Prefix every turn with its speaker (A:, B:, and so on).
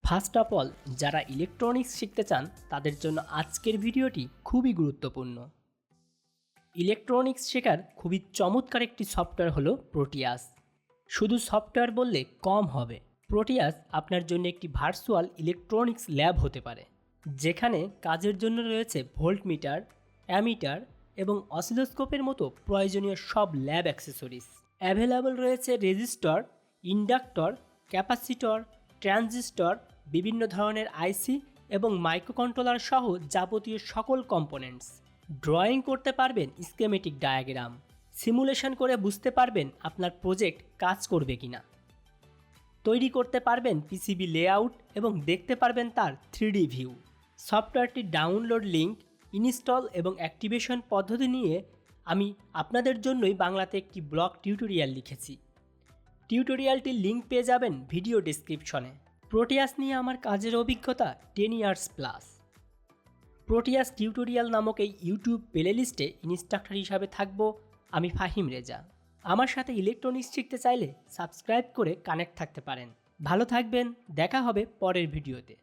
A: First of all, যারা electronics শিখতে চান তাদের জন্য আজকের ভিডিওটি খুবই গুরুত্বপূর্ণ। ইলেকট্রনিক্স শেখার খুবই চমৎকার একটি সফটওয়্যার হলো প্রোটিয়াস। শুধু সফটওয়্যার বললে কম হবে। প্রোটিয়াস আপনার জন্য একটি ভার্চুয়াল ইলেকট্রনিক্স ল্যাব হতে পারে, যেখানে কাজের জন্য রয়েছে ভোল্টমিটার, অ্যামিটার এবং অসিলোস্কোপের মতো প্রয়োজনীয় সব ল্যাব অ্যাক্সেসরিজ। অ্যাভেলেবল রয়েছে রেজিস্টর, ইন্ডাক্টর, ক্যাপাসিটর, ট্রানজিস্টর, বিভিন্ন ধরনের আইসি এবং মাইক্রোকন্ট্রোলার সহ যাবতীয় সকল কম্পোনেন্টস। ড্রয়িং করতে পারবেন স্কেমেটিক ডায়াগ্রাম, সিমুলেশন করে বুঝতে পারবেন আপনার প্রজেক্ট কাজ করবে কিনা। তৈরি করতে পারবেন পিসিবি লেআউট এবং দেখতে পারবেন তার 3D ভিউ। সফটওয়্যারটির ডাউনলোড লিঙ্ক, ইনস্টল এবং অ্যাক্টিভেশন পদ্ধতি নিয়ে আমি আপনাদের জন্যই বাংলাতে একটি ব্লগ টিউটোরিয়াল লিখেছি। টিউটোরিয়ালটির লিঙ্ক পেয়ে যাবেন ভিডিও ডেসক্রিপশনে। প্রোটিয়াস নিয়ে আমার কাজের অভিজ্ঞতা 10 ইয়ার্স প্লাস। প্রোটিয়াস টিউটোরিয়াল নামক এই ইউটিউব প্লেলিস্টে ইনস্ট্রাক্টর হিসাবে থাকব আমি ফাহিম রেজা। আমার সাথে ইলেকট্রনিক্স শিখতে চাইলে সাবস্ক্রাইব করে কানেক্ট থাকতে পারেন। ভালো থাকবেন, দেখা হবে পরের ভিডিওতে।